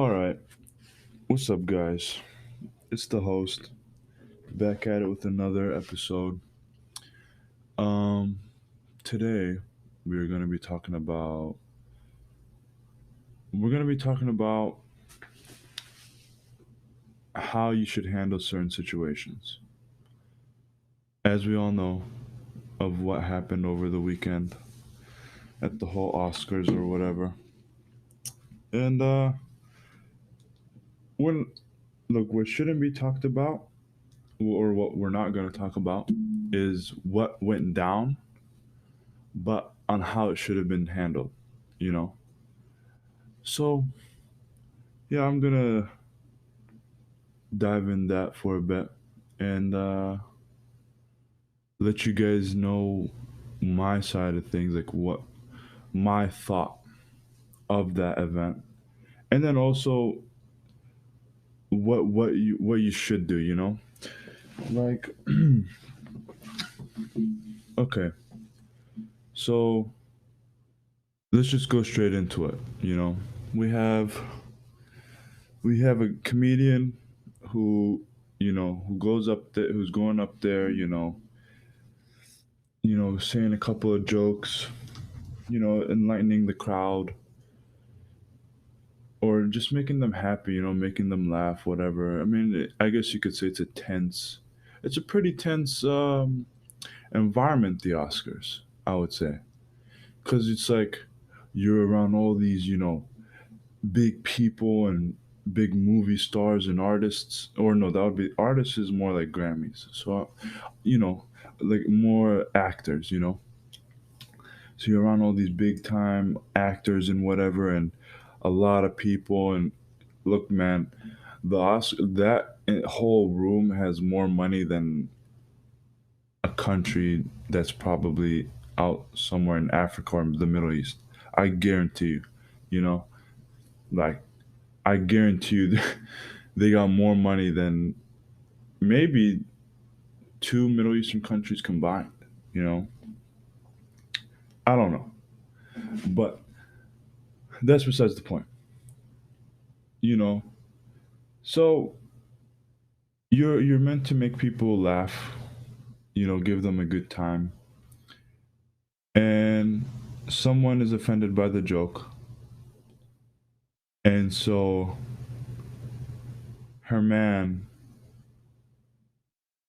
All right. What's up, guys? It's the host back at it with another episode. Um, Today we're gonna be talking about we're gonna be talking about how you should handle certain situations. As we all know of what happened over the weekend at the whole Oscars or whatever, and when look, what shouldn't be talked about or what we're not gonna talk about is what went down, but on how it should have been handled. You know. So yeah, I'm gonna dive in that for a bit and let you guys know my side of things, like what my thought of that event, and then also what you should do. Like okay, so let's just go straight into it. We have we have a comedian who who goes up there, who's going up there, saying a couple of jokes, enlightening the crowd or just making them happy, making them laugh, whatever. I mean, I guess you could say it's a pretty tense environment, the Oscars, I would say. Because it's like you're around all these, big people and big movie stars and artists. Or no, that would be artists is more like Grammys. So, you know, like more actors, So you're around all these big time actors and whatever, and a lot of people. And look, man, the Oscar, that whole room has more money than a country that's probably out somewhere in Africa or the Middle East. I guarantee you, you know, like I guarantee you, they got more money than maybe two Middle Eastern countries combined. You know, I don't know, but that's besides the point. You know, so you're meant to make people laugh, give them a good time, and someone is offended by the joke, and so her man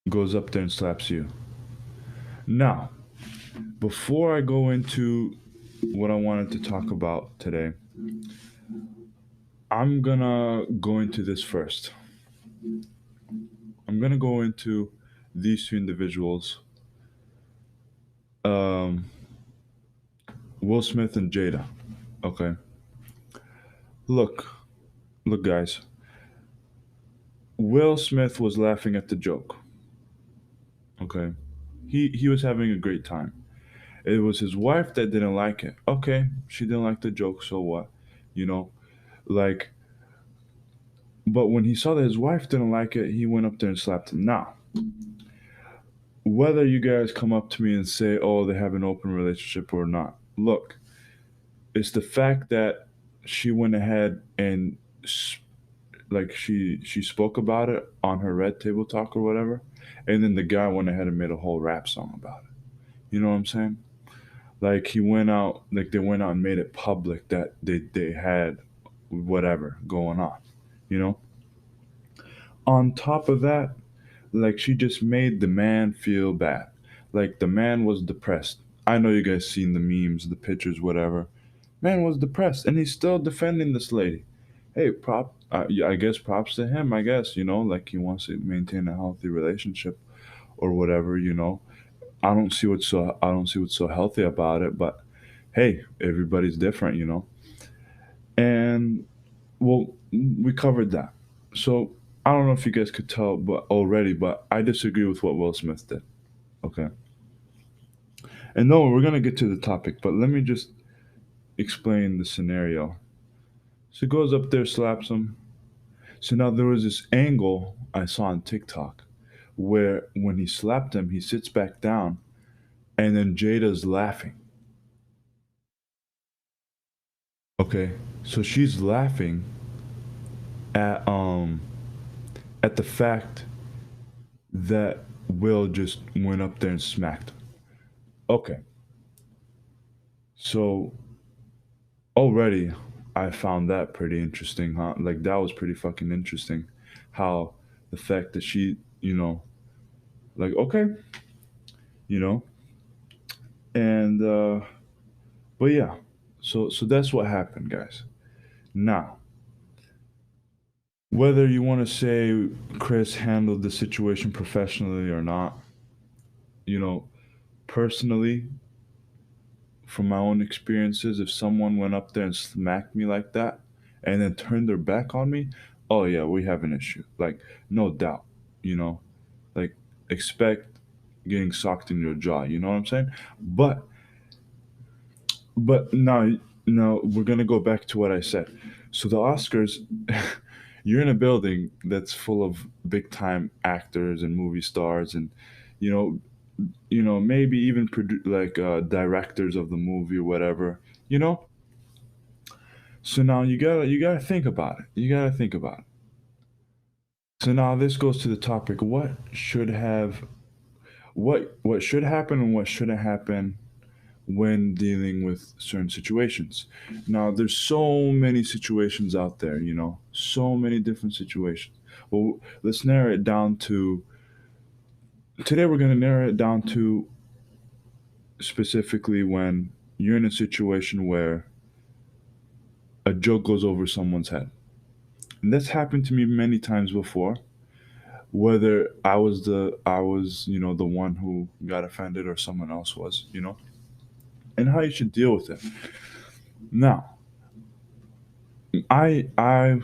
goes up there and slaps you. Now, before I go into what I wanted to talk about today, I'm gonna go into this first. I'm gonna go into these two individuals, um, Will Smith and Jada. Okay, look, look, guys. Will Smith was laughing at the joke. Okay, he was having a great time. It was his wife that didn't like it. Okay, she didn't like the joke, so what? You know, like, but when he saw that his wife didn't like it, he went up there and slapped him. Now, whether you guys come up to me and say, oh, they have an open relationship or not, look, it's the fact that she went ahead and like she spoke about it on her Red Table Talk or whatever, and then the guy went ahead and made a whole rap song about it. You know what I'm saying? Like he went out, like they went out and made it public that they had whatever going on. You know. On top of that, like she just made the man feel bad. Like the man was depressed. I know you guys seen the memes, the pictures, whatever. Man was depressed, and he's still defending this lady. Hey, yeah, I guess props to him. I guess like he wants to maintain a healthy relationship or whatever. I don't see what's so healthy about it. But hey, everybody's different. And well, we covered that. So I don't know if you guys could tell, but I disagree with what Will Smith did. Okay. And no, we're gonna get to the topic, but let me just explain the scenario. So he goes up there, slaps him. So now there was this angle I saw on TikTok where when he slapped him, he sits back down and then Jada's laughing. Okay. So she's laughing at at the fact that Will just went up there and smacked him. Okay, so already I found that pretty interesting, huh? Like that was pretty fucking interesting. How the fact that she, like okay, you know, and but yeah, so that's what happened, guys. Now, whether you want to say Chris handled the situation professionally or not, you know, personally, from my own experiences, if someone went up there and smacked me like that and then turned their back on me, oh yeah, we have an issue. Like, no doubt, you know, like expect getting socked in your jaw, you know what I'm saying? But now we're gonna go back to what I said. So the Oscars, you're in a building that's full of big time actors and movie stars and you know maybe even directors of the movie or whatever, you know. So now you gotta think about it. You gotta think about it. So now this goes to the topic: what should happen and what shouldn't happen when dealing with certain situations. Now there's so many situations out there, so many different situations. Well, let's narrow it down to today. We're gonna narrow it down to specifically when you're in a situation where a joke goes over someone's head. And that's happened to me many times before, whether I was the one who got offended or someone else was, and how you should deal with it. Now, I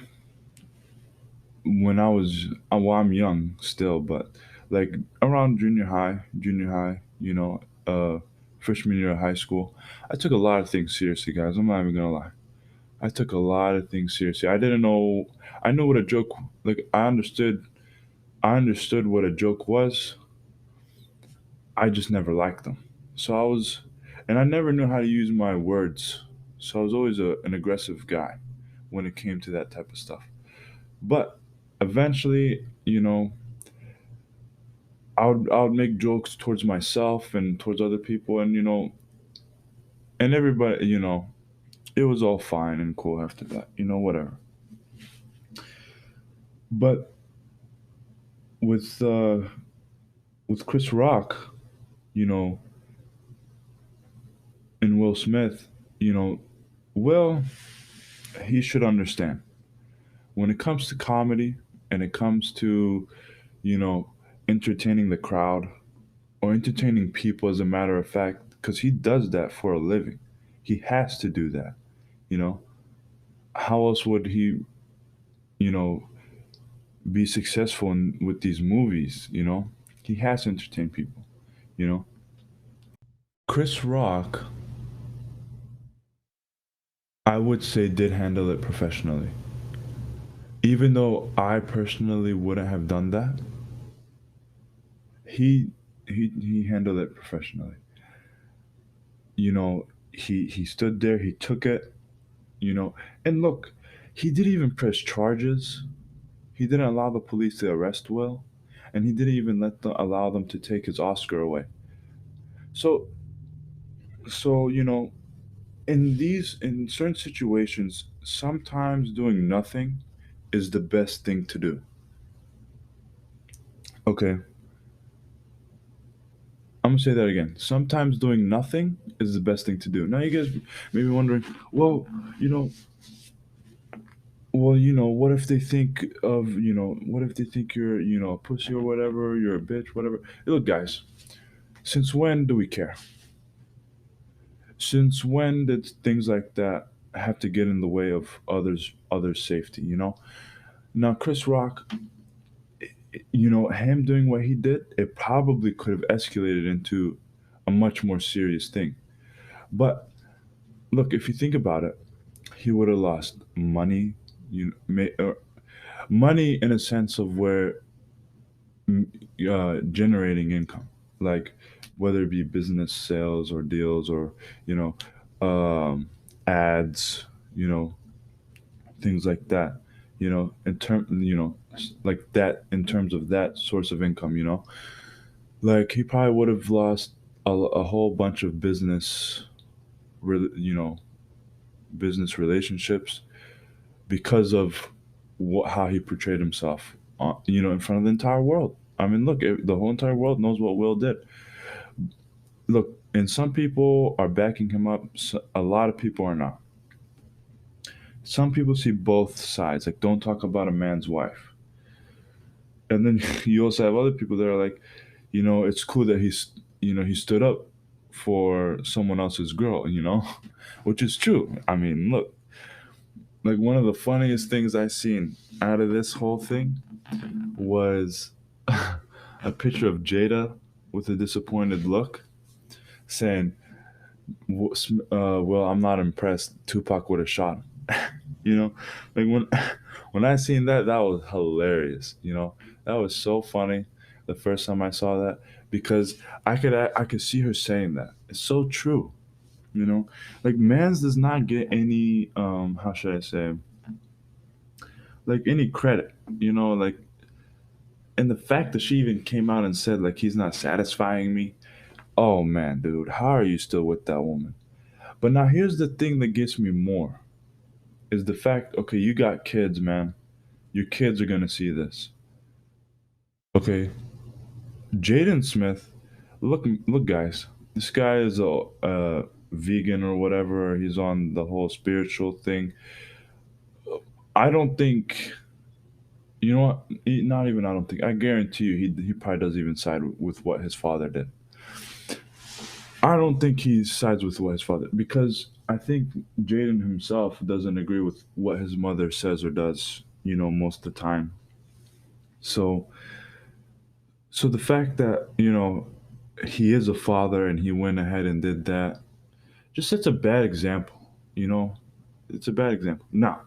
when I was well, I'm young still, but like around junior high, freshman year of high school, I took a lot of things seriously, guys. I'm not even gonna lie. I took a lot of things seriously. I didn't know. I knew what a joke. Like I understood. I understood what a joke was. I just never liked them. So I was, and I never knew how to use my words. So I was always an aggressive guy when it came to that type of stuff. But eventually, I would make jokes towards myself and towards other people, and and everybody, it was all fine and cool after that, whatever. But with uh, with Chris Rock, you know, and Will Smith, Will, he should understand when it comes to comedy and it comes to, you know, entertaining the crowd or entertaining people as a matter of fact, because he does that for a living. He has to do that, you know. How else would he, you know, be successful with these movies, He has to entertain people, you know. Chris Rock, I would say, did handle it professionally. Even though I personally wouldn't have done that, he he handled it professionally. He stood there, he took it, and look, he didn't even press charges. He didn't allow the police to arrest Will, and he didn't even allow them to take his Oscar away. So so in certain situations, sometimes doing nothing is the best thing to do. Okay, I'm gonna say that again. Sometimes doing nothing is the best thing to do. Now you guys may be wondering, well, you know, what if they think what if they think you're, a pussy or whatever, you're a bitch, whatever. Look, guys, since when do we care? Since when did things like that have to get in the way of others' safety? Now, Chris Rock, him doing what he did, it probably could have escalated into a much more serious thing. But look, if you think about it, he would have lost money, money in a sense of where generating income, like whether it be business sales or deals or you know ads, things like that. in like that, in terms of that source of income, like he probably would have lost a whole bunch of re- you know, business relationships because of how he portrayed himself, in front of the entire world. I mean, look, the whole entire world knows what Will did. Look, and some people are backing him up. A lot of people are not. Some people see both sides. Like, don't talk about a man's wife. And then you also have other people that are like, it's cool that he stood up for someone else's girl, which is true. I mean, look, like one of the funniest things I seen out of this whole thing was a picture of Jada with a disappointed look saying, "Well, I'm not impressed. Tupac would have shot him." you know, like when I seen that, that was hilarious. That was so funny the first time I saw that, because I could see her saying that. It's so true. Like Mans does not get any how should I say, like any credit. Like, and the fact that she even came out and said like he's not satisfying me. Oh man, dude, how are you still with that woman? But now here's the thing that gets me more is the fact, okay, you got kids, man. Your kids are gonna see this. Okay, Jaden Smith, look, guys. This guy is a vegan or whatever. He's on the whole spiritual thing. I don't think. You know what? Not even. I don't think. I guarantee you, he probably doesn't even side with what his father did. I don't think he sides with what his father, because I think Jaden himself doesn't agree with what his mother says or does. Most of the time. So the fact that he is a father and he went ahead and did that just sets a bad example. You know, it's a bad example. Now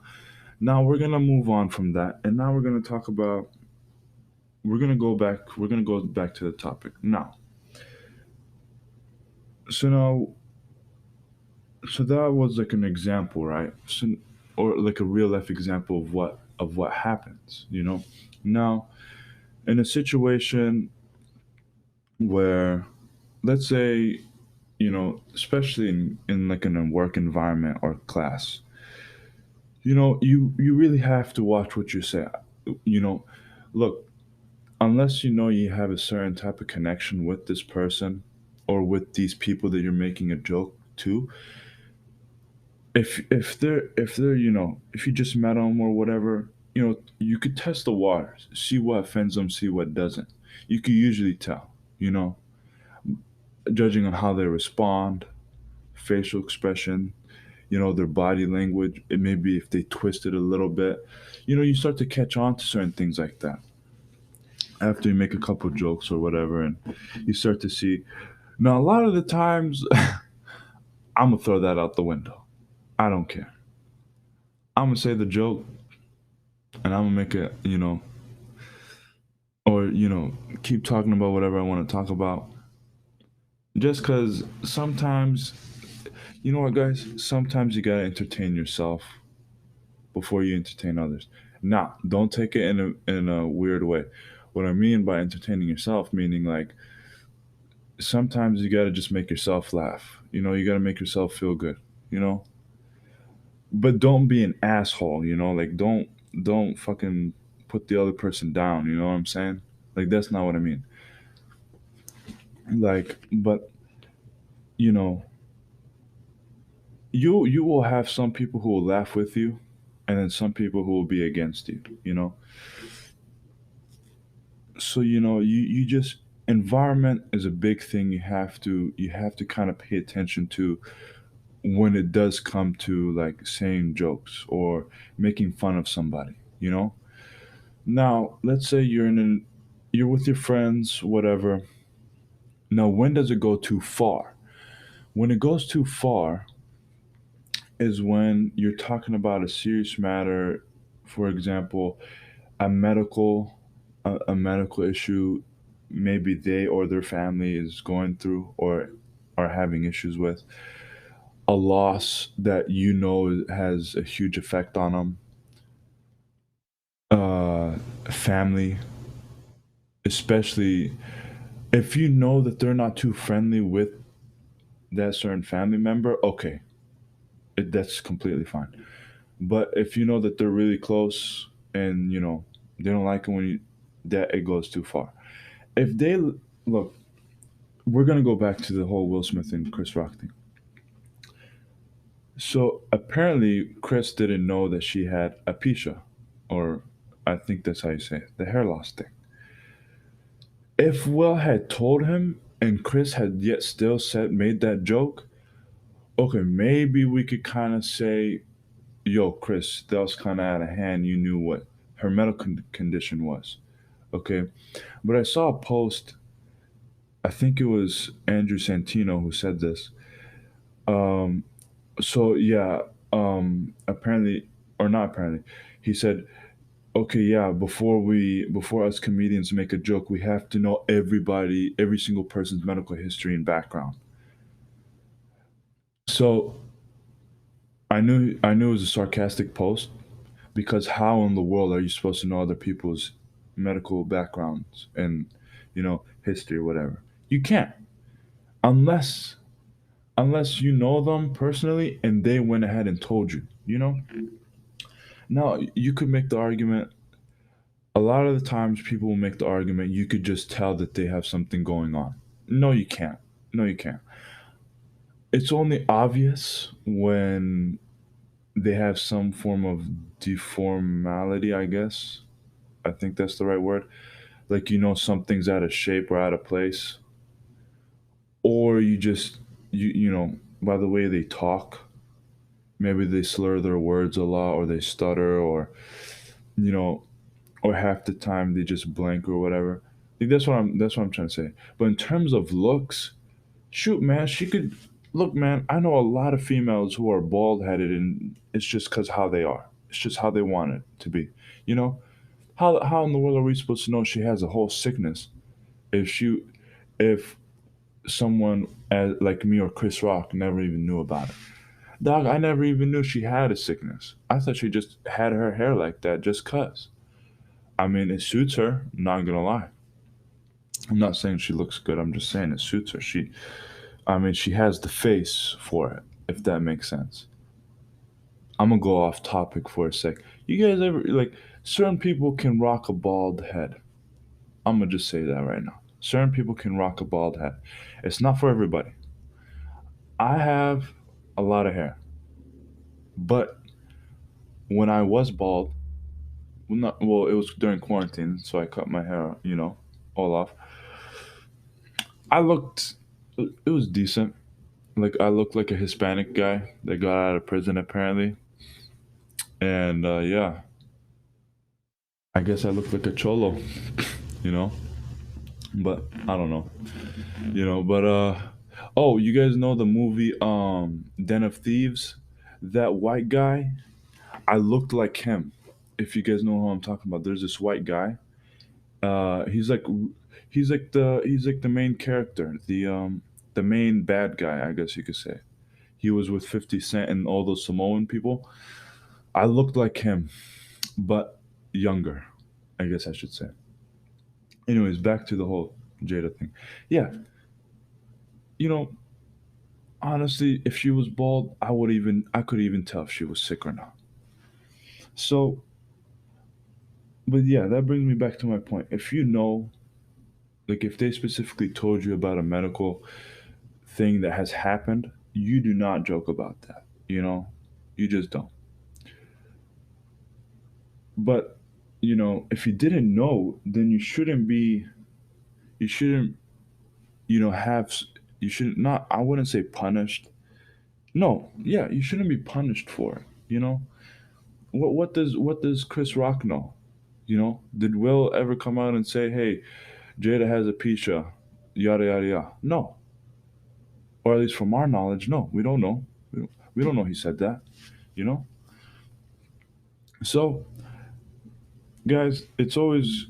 we're gonna move on from that, and now we're gonna talk about. We're gonna go back. We're gonna go back to the topic now. So now, so that was like an example, right? Or like a real life example of what happens. Now in a situation where, let's say, especially in like in a work environment or class, you really have to watch what you say. You know, look, unless you have a certain type of connection with this person or with these people that you're making a joke to, if they're if you just met them or whatever, you could test the waters, see what offends them, see what doesn't. You could usually tell, judging on how they respond, facial expression, their body language. It may be if they twist it a little bit, you start to catch on to certain things like that after you make a couple jokes or whatever, and you start to see. Now, a lot of the times, I'm gonna throw that out the window. I don't care. I'm gonna say the joke, and I'm gonna make it, or keep talking about whatever I want to talk about. Just because sometimes, you know what, guys? Sometimes you gotta entertain yourself before you entertain others. Now, don't take it in a weird way. What I mean by entertaining yourself, meaning like sometimes you gotta just make yourself laugh. You gotta make yourself feel good. You know, but don't be an asshole. Like don't fucking put the other person down. You know what I'm saying? Like that's not what I mean. Like, but you know, you will have some people who will laugh with you, and then some people who will be against you. So you just, environment is a big thing. You have to kind of pay attention to when it does come to like saying jokes or making fun of somebody. Now let's say you're with your friends, whatever. Now, when does it go too far? When it goes too far is when you're talking about a serious matter. For example, a medical issue, maybe they or their family is going through or are having issues with, a loss that has a huge effect on them. family, especially if you know that they're not too friendly with that certain family member, okay, that's completely fine. But if you know that they're really close and they don't like it when that it goes too far. If they look, we're gonna go back to the whole Will Smith and Chris Rock thing. So apparently, Chris didn't know that she had alopecia, or I think that's how you say it, the hair loss thing. If Will had told him and Chris had yet still said made that joke, okay, maybe we could kind of say, "Yo, Chris, that was kind of out of hand. You knew what her medical condition was." Okay, but I saw a post. I think it was Andrew Santino who said this. Um, so yeah, apparently, or not apparently, he said, okay, yeah, before us comedians make a joke, we have to know every single person's medical history and background. So I knew it was a sarcastic post, because how in the world are you supposed to know other people's medical backgrounds and history or whatever? You can't, unless you know them personally and they went ahead and told you. Now you could make the argument. A lot of the times people will make the argument you could just tell that they have something going on. No, you can't. No, you can't. It's only obvious when they have some form of deformality, I guess. I think that's the right word. Like, something's out of shape or out of place. Or you just, by the way they talk, maybe they slur their words a lot, or they stutter, or, you know, or half the time they just blank or whatever. I think that's what I'm trying to say. But in terms of looks, shoot, man, she could look, man. I know a lot of females who are bald headed, and it's just because how they are. It's just how they want it to be. You know how in the world are we supposed to know she has a whole sickness if someone like me or Chris Rock never even knew about it? Dog, I never even knew she had a sickness. I thought she just had her hair like that just cuz. I mean, it suits her. Not gonna lie. I'm not saying she looks good. I'm just saying it suits her. I mean, she has the face for it, if that makes sense. I'm gonna go off topic for a sec. You guys ever like certain people can rock a bald head? I'm gonna just say that right now. Certain people can rock a bald head. It's not for everybody. I have a lot of hair, but when I was bald, well, it was during quarantine, so I cut my hair, all off. I looked, it was decent. Like I looked like a Hispanic guy that got out of prison apparently, and yeah, I guess I looked like a cholo, you know. But I don't know, But oh, you guys know the movie Den of Thieves? That white guy, I looked like him. If you guys know who I'm talking about, there's this white guy. He's like the main character, the main bad guy, I guess you could say. He was with 50 Cent and all those Samoan people. I looked like him, but younger, I guess I should say. Anyways, back to the whole Jada thing. Yeah, you know, honestly, if she was bald, I could even tell if she was sick or not. So, but yeah, that brings me back to my point. If you know, like if they specifically told you about a medical thing that has happened, you do not joke about that. You just don't. But if you didn't know, then you shouldn't, have, you should not, I wouldn't say punished. No, yeah, you shouldn't be punished for it. What does Chris Rock know? Did Will ever come out and say, "Hey, Jada has a pisha, yada yada yada"? No, or at least from our knowledge, no. We don't know. We don't know he said that. You know. So, guys, it's always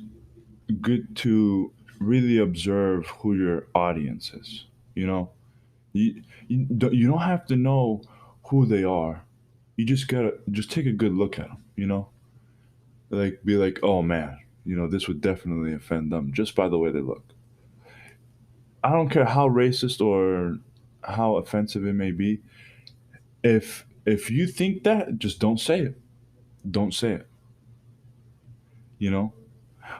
good to really observe who your audience is. You know, you don't have to know who they are. You just gotta just take a good look at them. Like be like, oh man. This would definitely offend them just by the way they look. I don't care how racist or how offensive it may be. If you think that, just don't say it. Don't say it. You know.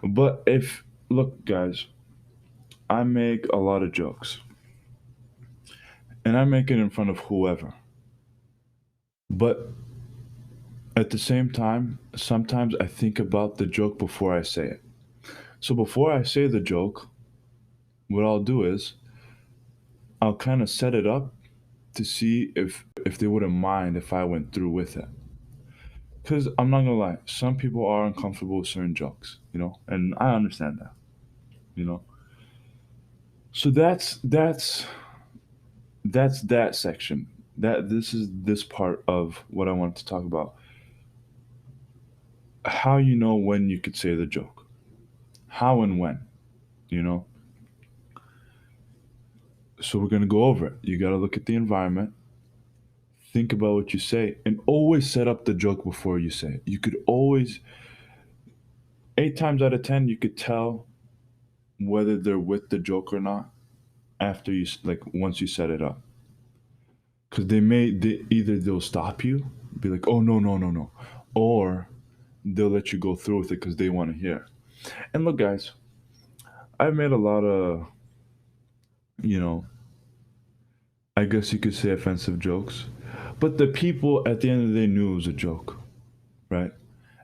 But if look, guys, I make a lot of jokes, and I make it in front of whoever. But at the same time, sometimes I think about the joke before I say it. So before I say the joke, what I'll do is I'll kind of set it up to see if they wouldn't mind if I went through with it. Because I'm not gonna lie, some people are uncomfortable with certain jokes, and I understand that, you know. So that's that section. That this is this part of what I wanted to talk about. How you know when you could say the joke. How and when, you know. So we're gonna go over it. You gotta look at the environment, think about what you say, and always set up the joke before you say it. You could always 8 times out of 10 you could tell whether they're with the joke or not after like once you set it up, because either they'll stop you, be like, oh no no no no, or they'll let you go through with it because they want to hear. And look, guys, I've made a lot of, you know I guess you could say offensive jokes, but the people at the end of the day knew it was a joke, right?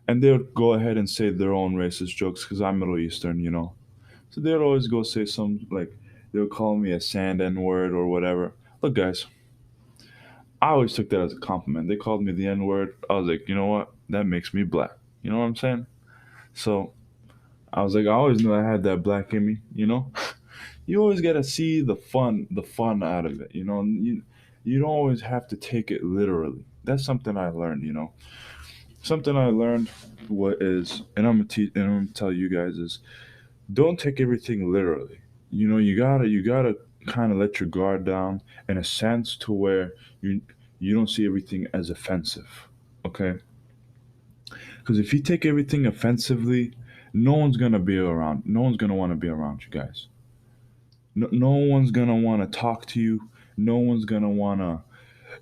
And they'll go ahead and say their own racist jokes because I'm Middle Eastern, so they'll always go say some, like, they'll call me a sand N word or whatever. Look, guys, I always took that as a compliment. They called me the N word. I was like, you know what? That makes me black. You know what I'm saying? So I was like, I always knew I had that black in me. You always gotta see the fun out of it. You don't always have to take it literally. That's something I learned. Something I learned what is, and I'm gonna tell you guys is, don't take everything literally. You gotta kind of let your guard down in a sense to where you you don't see everything as offensive. Okay? Because if you take everything offensively, no one's gonna be around. No one's gonna want to be around you guys. No one's gonna want to talk to you. No one's gonna want to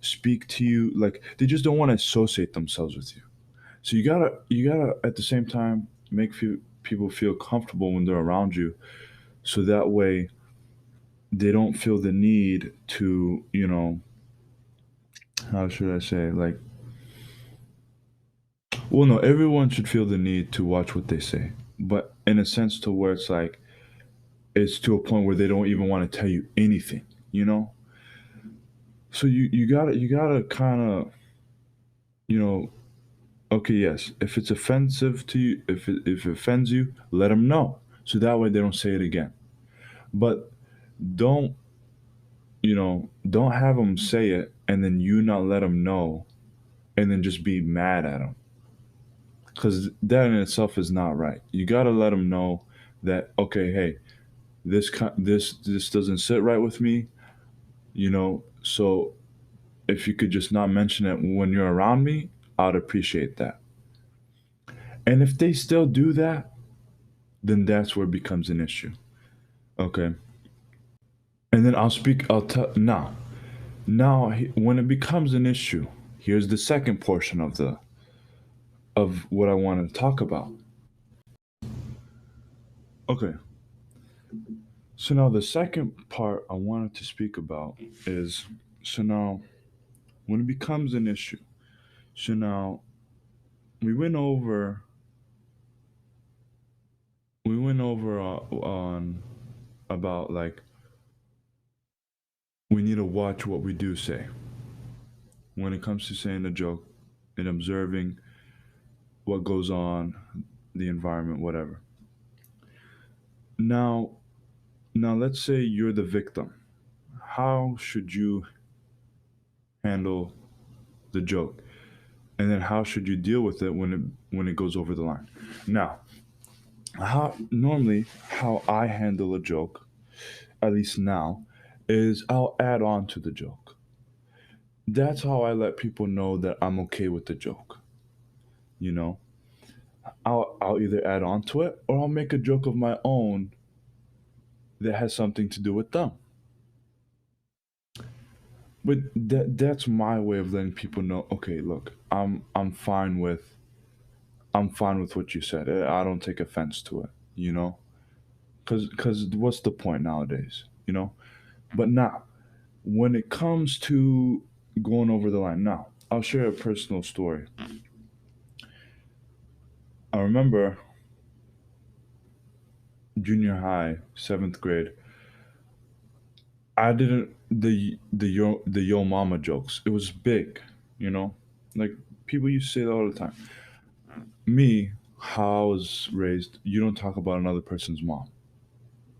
speak to you. Like, they just don't want to associate themselves with you. So you gotta at the same time make people feel comfortable when they're around you, so that way they don't feel the need to, how should I say, like, well, no, everyone should feel the need to watch what they say, but in a sense to where it's like, it's to a point where they don't even want to tell you anything, you know? So you gotta kind of, you know, okay, yes, if it's offensive to you, if it offends you, let them know. So that way they don't say it again. But don't, don't have them say it and then you not let them know and then just be mad at them. Because that in itself is not right. You got to let them know that, okay, hey, this doesn't sit right with me, so if you could just not mention it when you're around me, I'd appreciate that. And if they still do that, then that's where it becomes an issue. Okay. And then I'll tell now when it becomes an issue, here's the second portion of what I want to talk about. Okay. So now the second part I wanted to speak about is, so now when it becomes an issue, so now we went over on about, like, we need to watch what we do say when it comes to saying a joke and observing what goes on, the environment, whatever. Now, let's say you're the victim. How should you handle the joke? And then how should you deal with it when it goes over the line? Now, how I handle a joke, at least now, is I'll add on to the joke. That's how I let people know that I'm okay with the joke. You know, I'll I'll either add on to it or I'll make a joke of my own that has something to do with them. But that's my way of letting people know, okay, look, I'm fine with what you said. I don't take offense to it, you know? Cuz what's the point nowadays, you know? But now, when it comes to going over the line, now, I'll share a personal story. I remember junior high, 7th grade, I didn't the yo mama jokes. It was big, you know? Like people used to say that all the time. Me, how I was raised, you don't talk about another person's mom.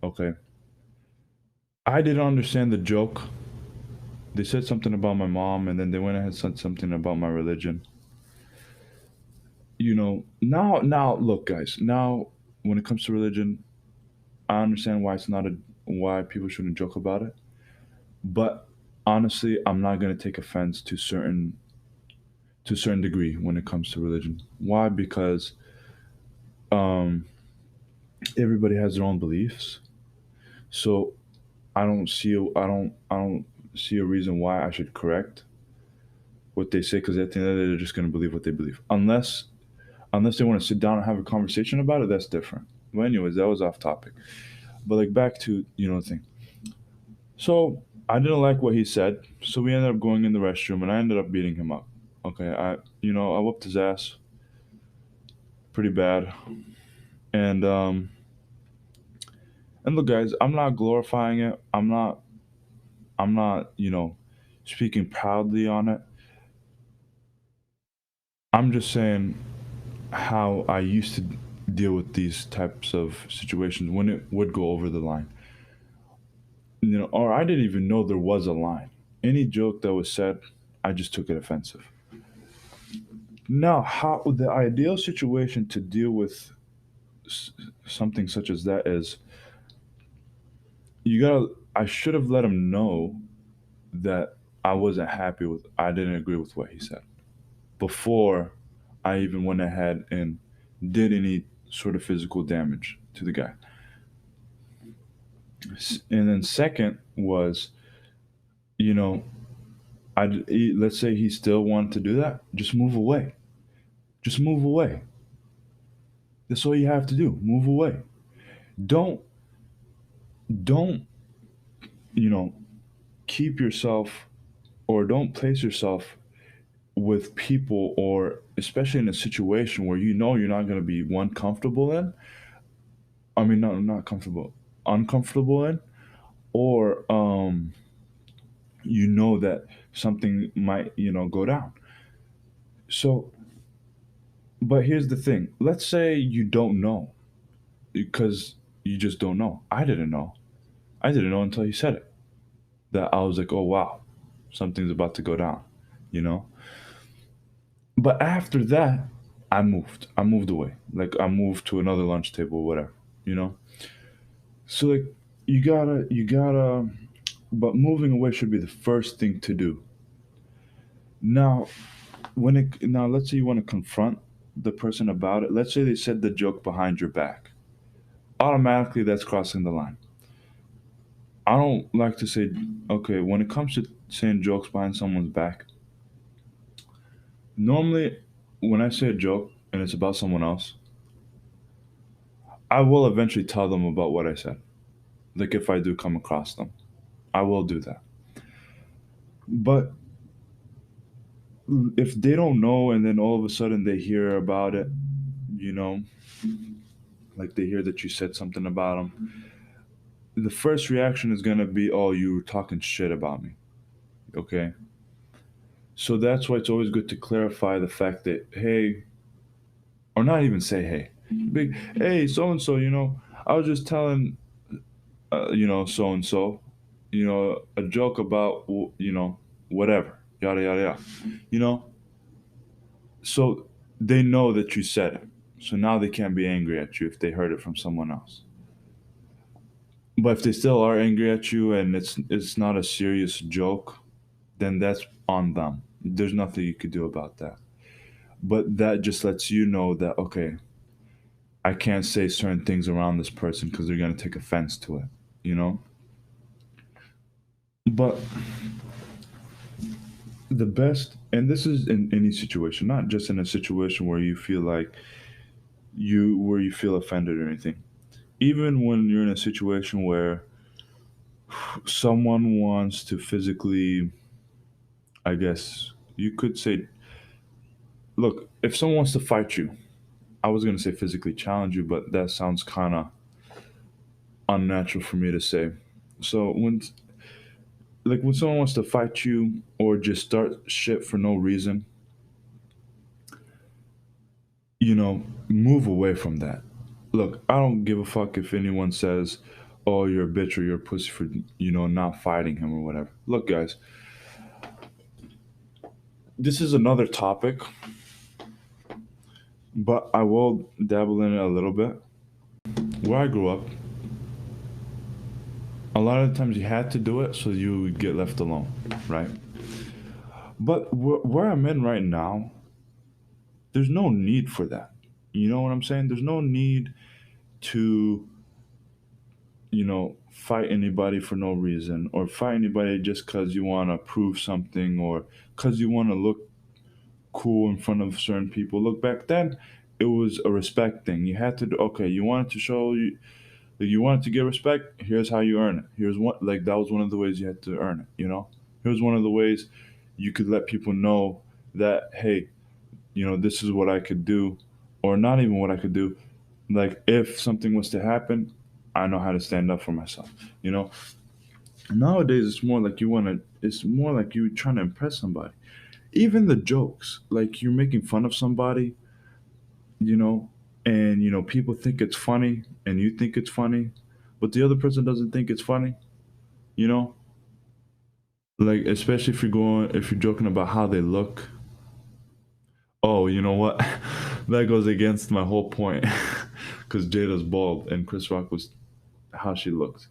Okay. I didn't understand the joke. They said something about my mom and then they went ahead and said something about my religion. Now look guys, now when it comes to religion, I understand why it's not a why people shouldn't joke about it. But honestly, I'm not gonna take offense to a certain degree when it comes to religion. Why? Because um, everybody has their own beliefs. So I don't see a reason why I should correct what they say because at the end of the day, they're just going to believe what they believe. Unless they want to sit down and have a conversation about it, that's different. Well, anyways, that was off topic. But like back to the thing. So I didn't like what he said, so we ended up going in the restroom, and I ended up beating him up. Okay, I whooped his ass pretty bad, and look, guys, I'm not glorifying it. I'm not speaking proudly on it. I'm just saying how I used to deal with these types of situations when it would go over the line. Or I didn't even know there was a line. Any joke that was said, I just took it offensive. Now, how the ideal situation to deal with s- something such as that is I should have let him know that I didn't agree with what he said before I even went ahead and did any sort of physical damage to the guy. And then second was, you know, let's say he still wanted to do that, just move away. Just move away. That's all you have to do. Move away. Don't don't you know keep yourself or don't place yourself with people or especially in a situation where you're not going to be one comfortable in. I mean, not comfortable, uncomfortable in, or that something might go down. So, but here's the thing. Let's say you don't know because you just don't know. I didn't know. I didn't know until he said it. That I was like, oh wow, something's about to go down, you know. But after that, I moved. I moved away. Like I moved to another lunch table, whatever, you know. So like, you gotta. But moving away should be the first thing to do. Now, let's say you want to confront the person about it. Let's say they said the joke behind your back. Automatically, that's crossing the line. I don't like to say, okay, when it comes to saying jokes behind someone's back, normally when I say a joke and it's about someone else, I will eventually tell them about what I said. Like if I do come across them, I will do that. But if they don't know and then all of a sudden they hear about it, you know, like they hear that you said something about them, the first reaction is going to be, oh, you were talking shit about me. Okay. So that's why it's always good to clarify the fact that, hey, or not even say, hey, big, hey, so and so, I was just telling, so and so, a joke about, whatever, yada, yada, yada, you know? So they know that you said it. So now they can't be angry at you if they heard it from someone else. But if they still are angry at you and it's not a serious joke, then that's on them. There's nothing you could do about that. But that just lets you know that okay, I can't say certain things around this person because they're gonna take offense to it, you know. But the best, and this is in any situation, not just in a situation where you feel like you feel offended or anything. Even when you're in a situation where someone wants to physically, I guess you could say, look, if someone wants to fight you, I was gonna say physically challenge you, but that sounds kind of unnatural for me to say. So when someone wants to fight you or just start shit for no reason, move away from that. Look, I don't give a fuck if anyone says, "Oh, you're a bitch" or "you're a pussy" for not fighting him or whatever. Look, guys, this is another topic, but I will dabble in it a little bit. Where I grew up, a lot of the times you had to do it so you would get left alone, right? But where I'm in right now, there's no need for that. You know what I'm saying? There's no need to, fight anybody for no reason or fight anybody just because you want to prove something or because you want to look cool in front of certain people. Look, back then, it was a respect thing. You had to do, okay, you wanted to show you wanted to get respect. Here's how you earn it. Here's what, like, that was one of the ways you had to earn it. Here's one of the ways you could let people know that, hey, this is what I could do, or not even what I could do. Like, if something was to happen, I know how to stand up for myself. You know, Nowadays it's more like you trying to impress somebody. Even the jokes, like you're making fun of somebody, you know, and people think it's funny, and you think it's funny, but the other person doesn't think it's funny. You know, like especially if you're joking about how they look. Oh, you know what? That goes against my whole point, because Jada's bald and Chris Rock was how she looks.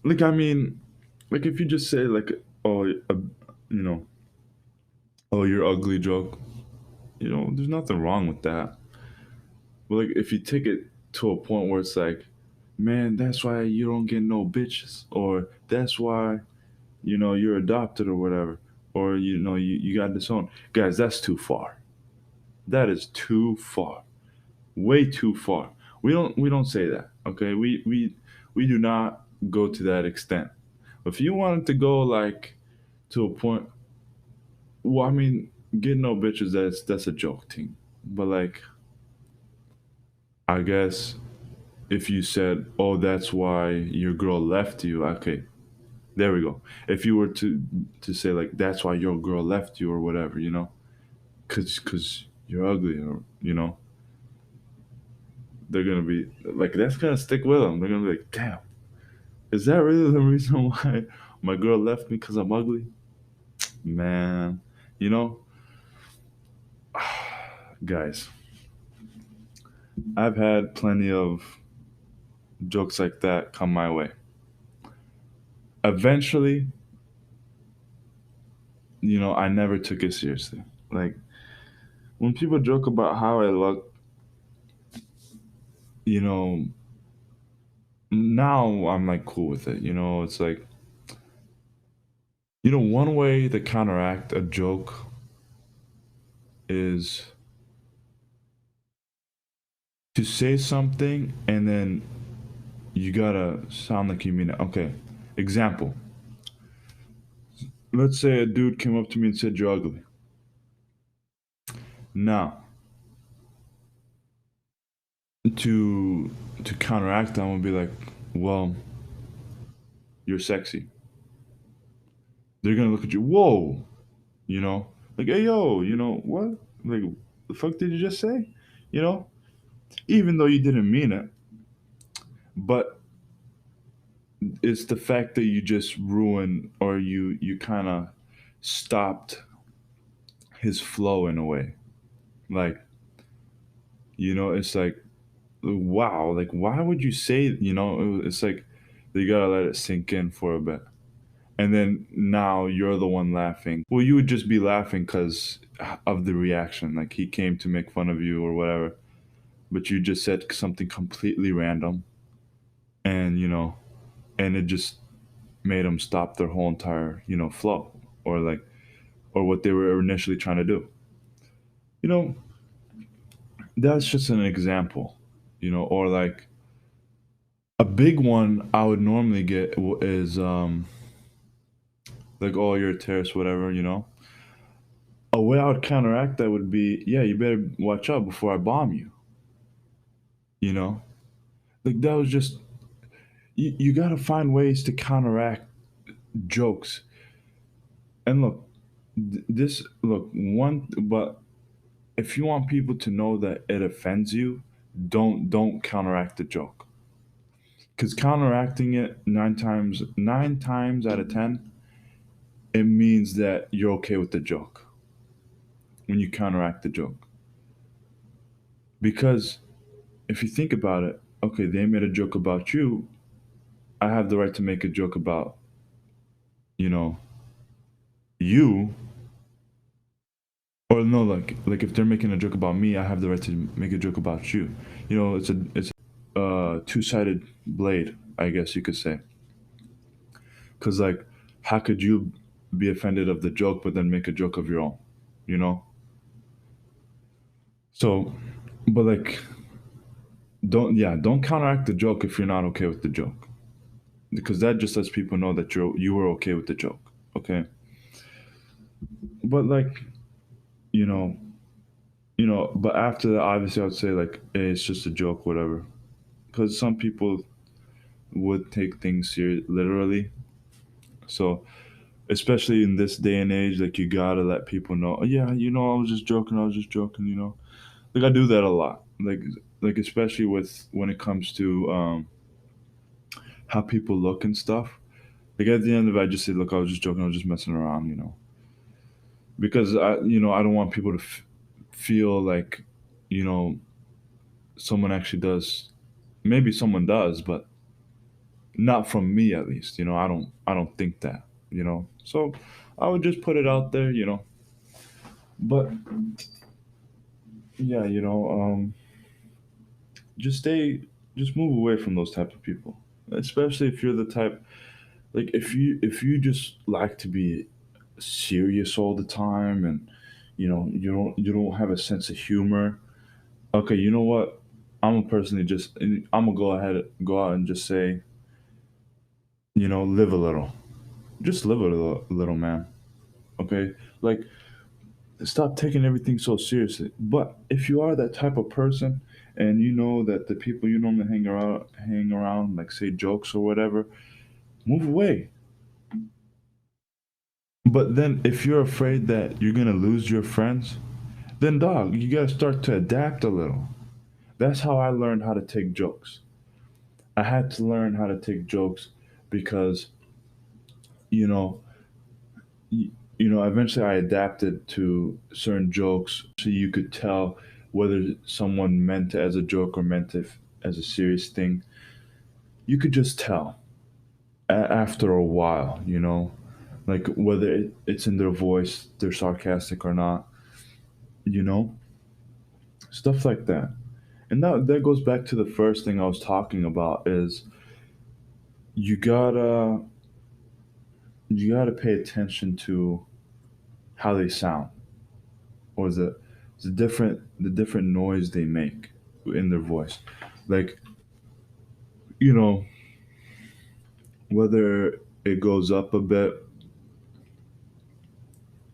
Like, I mean, like if you just say like, oh, you know, oh, you're ugly joke. There's nothing wrong with that. But like, if you take it to a point where it's like, man, that's why you don't get no bitches, or that's why you're adopted or whatever, or you got disowned. Guys, that's too far. That is too far. Way too far. We don't say that. Okay, we do not go to that extent. If you wanted to go like to a point, well, I mean, get no bitches. That's a joke thing. But like, I guess if you said, "Oh, that's why your girl left you," okay, there we go. If you were to say like, "That's why your girl left you" or whatever, cause you're ugly, or they're gonna be like, that's gonna stick with them. They're gonna be like, "Damn, is that really the reason why my girl left me? Cause I'm ugly?" Man, you know, guys, I've had plenty of jokes like that come my way. Eventually, I never took it seriously. Like, when people joke about how I look, you know, now I'm like cool with it. It's like, one way to counteract a joke is to say something and then you gotta sound like you mean it. Okay, example. Let's say a dude came up to me and said, "You're ugly." Now, to counteract that, I would be like, "Well, you're sexy." They're gonna look at you, whoa, like, "Hey, yo, what? Like, the fuck did you just say?" You know, even though you didn't mean it, but it's the fact that you just ruined, or you kind of stopped his flow in a way. Like, it's like, wow, like, why would you say, it's like you gotta let it sink in for a bit. And then now you're the one laughing. Well, you would just be laughing because of the reaction. Like, he came to make fun of you or whatever. but you just said something completely random, and and it just made them stop their whole entire flow, or like, or what they were initially trying to do. You know, that's just an example. Or like a big one I would normally get is like, oh, you're a terrorist, whatever. A way I would counteract that would be, yeah, you better watch out before I bomb you. You know, like that was just, you got to find ways to counteract jokes. And look, this look one, but if you want people to know that it offends you, don't counteract the joke, because counteracting it nine times out of ten, it means that you're okay with the joke when you counteract the joke. Because if you think about it, okay, they made a joke about you, I have the right to make a joke about you know you. Or no, like if they're making a joke about me, I have the right to make a joke about you. It's a two-sided blade, I guess you could say. Because like, how could you be offended of the joke but then make a joke of your own? You know. So, but like, don't counteract the joke if you're not okay with the joke, because that just lets people know that you were okay with the joke. Okay. But like, you know, but after that, obviously, I would say like, hey, it's just a joke, whatever. Because some people would take things literally. So, especially in this day and age, like, you gotta let people know. "Oh, yeah, I was just joking. I was just joking. Like, I do that a lot. Like especially with when it comes to how people look and stuff. Like at the end of it, I just say, look, I was just joking. I was just messing around. Because I don't want people to feel like, you know, someone actually does. Maybe someone does, but not from me, at least. I don't think that. So I would just put it out there. But yeah, just stay, just move away from those type of people, especially if you're the type, like, if you just like to be serious all the time, and you don't have a sense of humor. Okay, you know what, I'm gonna go out and just say, live a little, just live a little, man. Okay, like, stop taking everything so seriously. But if you are that type of person, and you know that the people you normally hang around, like, say jokes or whatever, move away. But then if you're afraid that you're gonna lose your friends, then dog, you gotta start to adapt a little. That's how I learned how to take jokes. I had to learn how to take jokes because, you know, eventually I adapted to certain jokes, so you could tell whether someone meant it as a joke or meant it as a serious thing. You could just tell after a while, like whether it's in their voice, they're sarcastic or not, you know, stuff like that. And that goes back to the first thing I was talking about is you gotta you gotta pay attention to how they sound, or the different noise they make in their voice. Like, you know, whether it goes up a bit,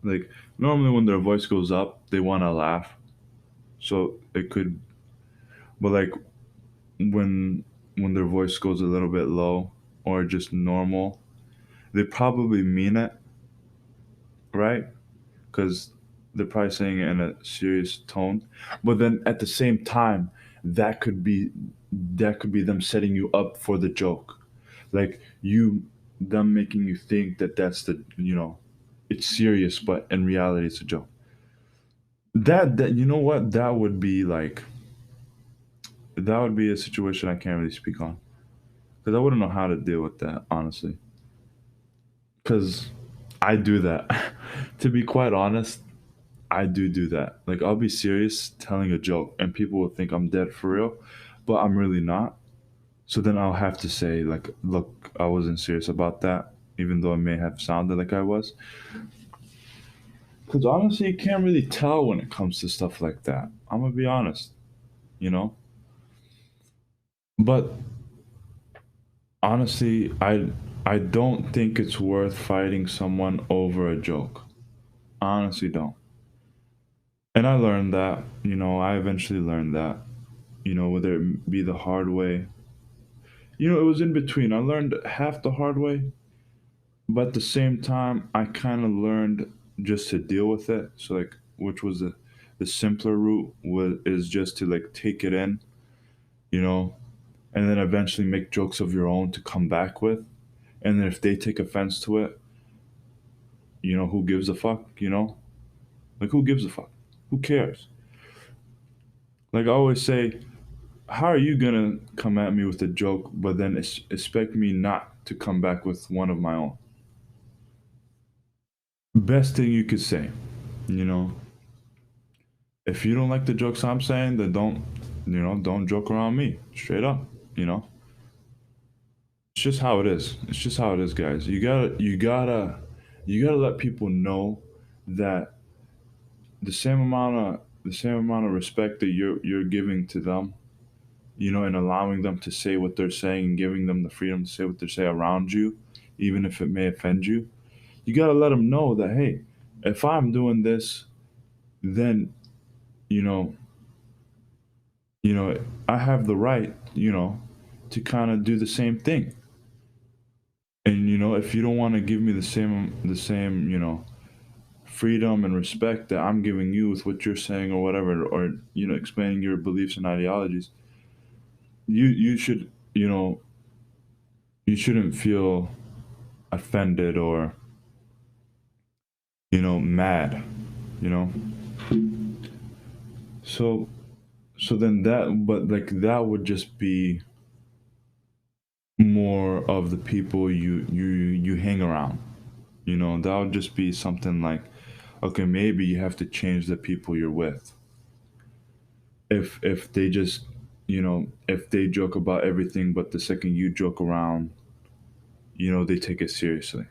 like, normally when their voice goes up, they wanna laugh. So it could, but like, when their voice goes a little bit low or just normal, they probably mean it, right? Because they're probably saying it in a serious tone. But then at the same time, that could be that could be them setting you up for the joke, like, them making you think that that's it's serious, but in reality it's a joke. That you know what, that would be a situation I can't really speak on, because I wouldn't know how to deal with that, honestly, because I do that. To be quite honest, I do that. Like I'll be serious telling a joke, and people will think I'm dead for real, but I'm really not. So then I'll have to say like, look, I wasn't serious about that, even though it may have sounded like I was. Because honestly, you can't really tell when it comes to stuff like that. I'm gonna be honest, you know. But honestly, I don't think it's worth fighting someone over a joke. I honestly don't. And I learned that, I eventually learned that, whether it be the hard way. It was in between. I learned half the hard way, but at the same time, I kind of learned just to deal with it. So like, which was the simpler route was is just to like take it in, you know, and then eventually make jokes of your own to come back with. And then if they take offense to it, who gives a fuck? Like who gives a fuck? Who cares? Like I always say, how are you gonna come at me with a joke, but then expect me not to come back with one of my own? Best thing you could say, you know. If you don't like the jokes I'm saying, then don't joke around me. Straight up, you know. It's just how it is. It's just how it is, guys. You gotta let people know that the same amount of respect that you're giving to them, and allowing them to say what they're saying and giving them the freedom to say what they say around you, even if it may offend you. You gotta let them know that hey, if I'm doing this, then you know, you know, I have the right, to kind of do the same thing. And if you don't want to give me the same, freedom and respect that I'm giving you with what you're saying or whatever, or explaining your beliefs and ideologies, you should, you shouldn't feel offended or mad, you know. So then but like that would just be more of the people you hang around. That would just be something like, okay, maybe you have to change the people you're with. If they just, if they joke about everything, but the second you joke around, they take it seriously.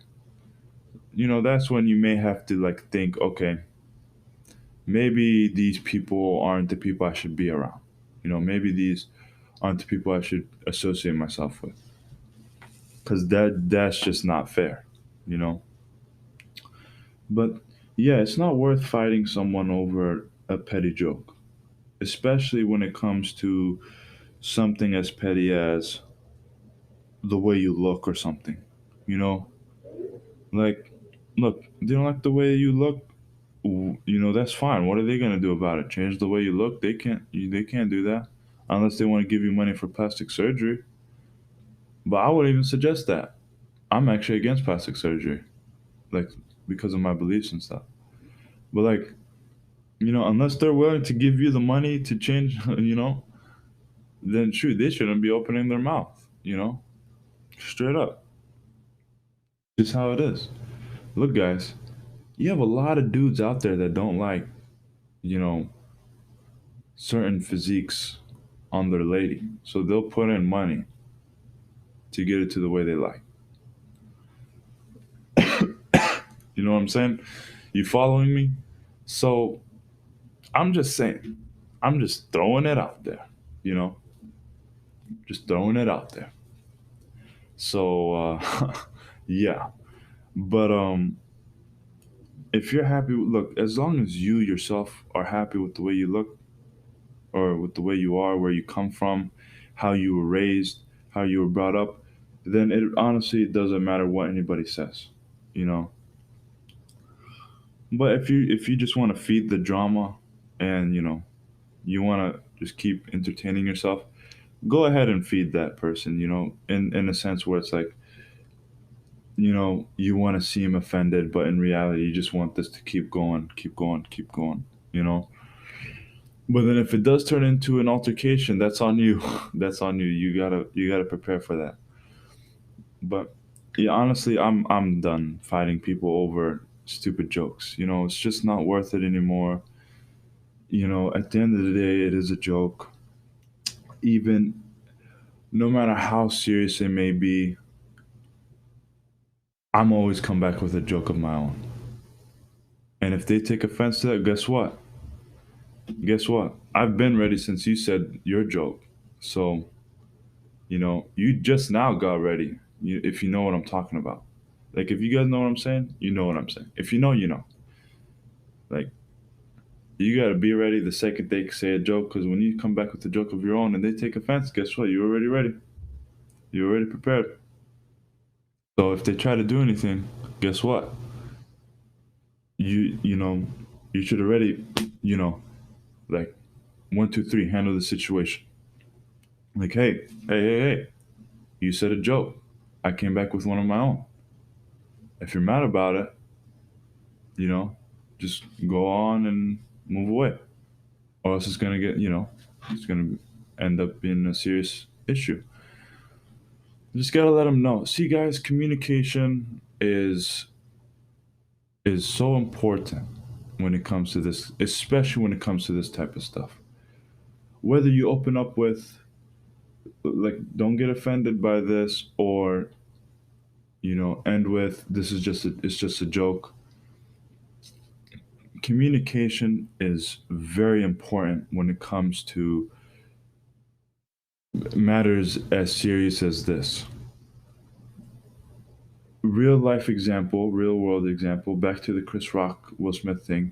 That's when you may have to like think, okay, maybe these people aren't the people I should be around. Maybe these aren't the people I should associate myself with, because that's just not fair. You know. But yeah, it's not worth fighting someone over a petty joke, especially when it comes to something as petty as the way you look or something. You know, like, look, they don't like the way you look. That's fine. What are they gonna do about it? Change the way you look? They can't. They can't do that unless they want to give you money for plastic surgery. But I wouldn't even suggest that. I'm actually against plastic surgery, like because of my beliefs and stuff. But like, unless they're willing to give you the money to change, then shoot, they shouldn't be opening their mouth. Straight up. Just how it is. Look, guys, you have a lot of dudes out there that don't like, you know, certain physiques on their lady. So they'll put in money to get it to the way they like. You know what I'm saying? You following me? So I'm just saying, I'm just throwing it out there, you know, just throwing it out there. So, yeah. But if you're happy, look, as long as you yourself are happy with the way you look or with the way you are, where you come from, how you were raised, how you were brought up, then it honestly doesn't matter what anybody says, you know. But if you just want to feed the drama and you want to just keep entertaining yourself, go ahead and feed that person, in a sense where it's like, you want to seem offended, but in reality, you just want this to keep going, keep going, keep going, you know. But then if it does turn into an altercation, that's on you. That's on you. You gotta prepare for that. But yeah, honestly, I'm done fighting people over stupid jokes. It's just not worth it anymore. At the end of the day, it is a joke. Even no matter how serious it may be, I'm always come back with a joke of my own. And if they take offense to that, guess what? Guess what? I've been ready since you said your joke. So, you just now got ready. If you know what I'm talking about. Like, if you guys know what I'm saying, you know what I'm saying. If you know, you know. Like, you got to be ready the second they say a joke, because when you come back with a joke of your own and they take offense, guess what? You're already ready. You're already prepared. So if they try to do anything, guess what? You know, you should already, you know, like 1, 2, 3, handle the situation. Like, hey, you said a joke. I came back with one of my own. If you're mad about it, you know, just go on and move away. Or else it's gonna get, it's gonna end up being a serious issue. You just gotta let them know. See, guys, communication is so important when it comes to this, especially when it comes to this type of stuff. Whether you open up with, like, don't get offended by this, or end with, this is it's just a joke. Communication is very important when it comes to matters as serious as this. Real life example, real world example, back to the Chris Rock Will Smith thing.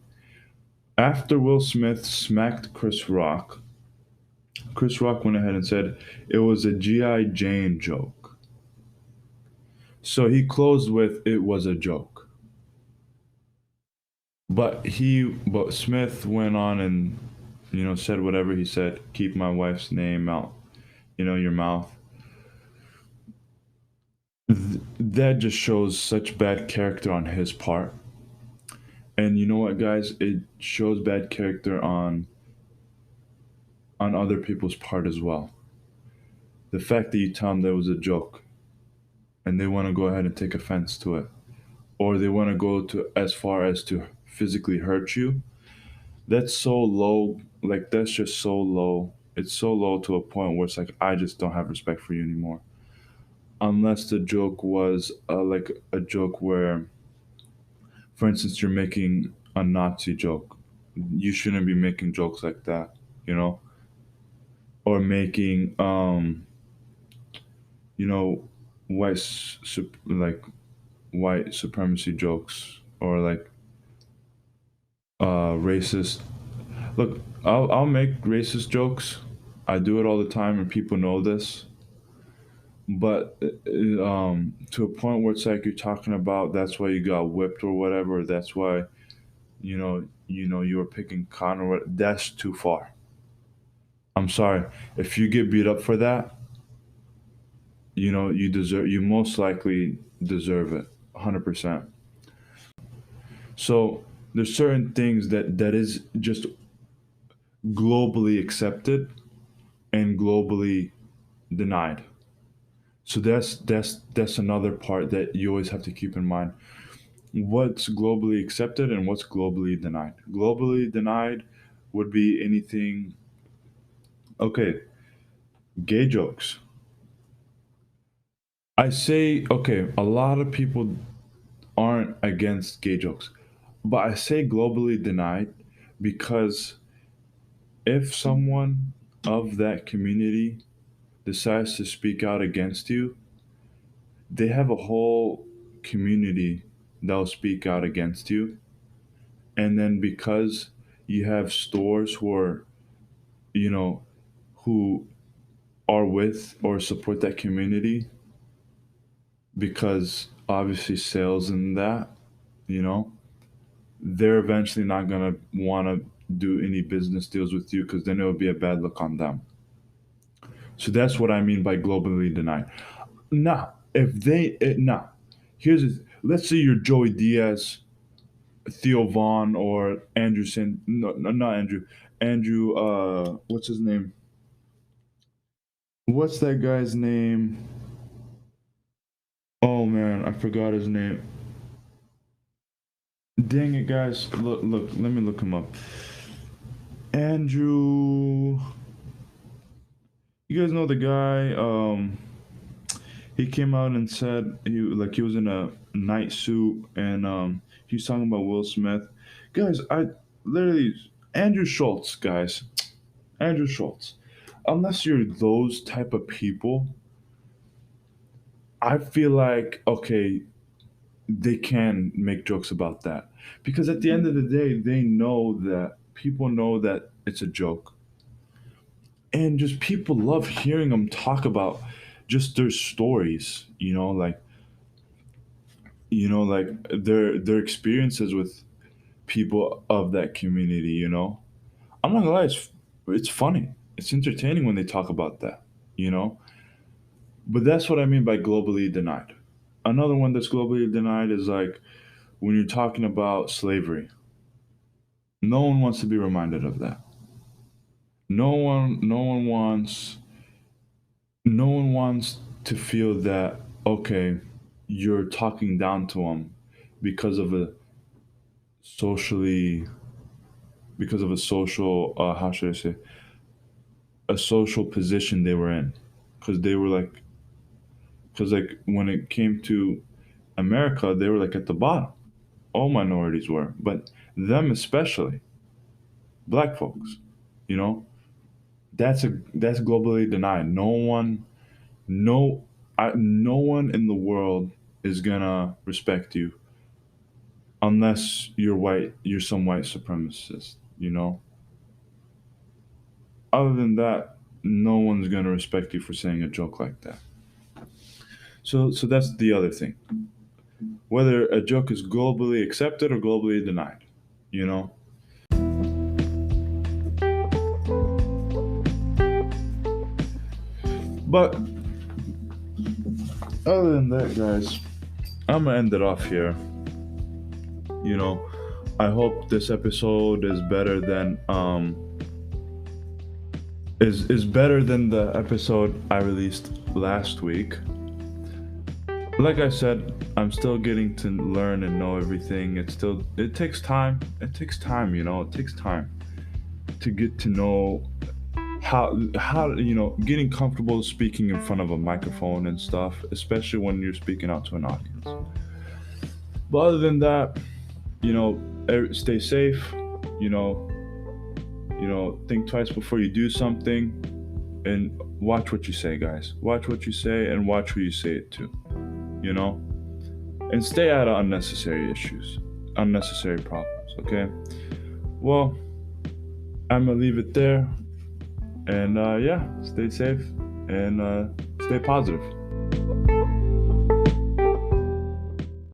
After Will Smith smacked Chris Rock went ahead and said it was a G.I. Jane joke. So he closed with it was a joke. But Smith went on and said whatever he said. Keep my wife's name out, your mouth. That just shows such bad character on his part. And you know what, guys? It shows bad character on other people's part as well. The fact that you tell them that was a joke and they want to go ahead and take offense to it, or they want to go to as far as to physically hurt you, that's so low. Like, that's just so low. It's so low to a point where it's like, I just don't have respect for you anymore. Unless the joke was like a joke where, for instance, you're making a Nazi joke. You shouldn't be making jokes like that, you know, or making you know, like white supremacy jokes, or like racist. Look, I'll make racist jokes. I do it all the time, and people know this. But to a point where it's like you're talking about that's why you got whipped or whatever. That's why you were picking cotton or what. That's too far. I'm sorry. If you get beat up for that, you most likely deserve it, 100%. So there's certain things that is just globally accepted and globally denied. So that's another part that you always have to keep in mind. What's globally accepted and what's globally denied. Globally denied would be anything. Okay, gay jokes. I say, okay, a lot of people aren't against gay jokes, but I say globally denied because if someone of that community decides to speak out against you, they have a whole community that'll speak out against you. And then because you have stores you know, who are with or support that community, because obviously sales and that, you know, they're eventually not going to want to do any business deals with you, because then it would be a bad look on them. So that's what I mean by globally denied. Now, if now, let's say you're Joey Diaz, Theo Vaughn, or Anderson. No, no, not Andrew. Andrew, what's his name? What's that guy's name? Oh man, I forgot his name. Dang it, guys! Look. Let me look him up. Andrew. You guys know the guy? He came out and said he was in a night suit and he was talking about Will Smith. Guys, I literally Andrew Schultz, guys. Andrew Schultz. Unless you're those type of people, I feel like okay, they can make jokes about that. Because at the end of the day, they know that people know that it's a joke. And just people love hearing them talk about just their stories, like their experiences with people of that community. I'm not gonna lie, it's funny, it's entertaining when they talk about that, you know. But that's what I mean by globally denied. Another one that's globally denied is like when you're talking about slavery. No one wants to be reminded of that. No one wants to feel that okay, you're talking down to them because of a socially because of a social how should I say, a social position they were in, because they were like, because like when it came to America, they were like at the bottom. All minorities were, but them especially, black folks, you know, that's globally denied. No no one in the world is gonna respect you unless you're some white supremacist, other than that, no one's gonna respect you for saying a joke like that. So that's the other thing. Whether a joke is globally accepted or globally denied, you know. But other than that, guys, I'm gonna end it off here. You know, I hope this episode is better than is better than the episode I released last week. Like I said, I'm still getting to learn and know everything. It takes time. It takes time, it takes time to get to know how getting comfortable speaking in front of a microphone and stuff, especially when you're speaking out to an audience. But other than that, stay safe, you know, think twice before you do something, and watch what you say, guys. Watch what you say and watch who you say it to, you know? And stay out of unnecessary issues, unnecessary problems, okay? Well, I'm gonna leave it there. And yeah, stay safe and stay positive.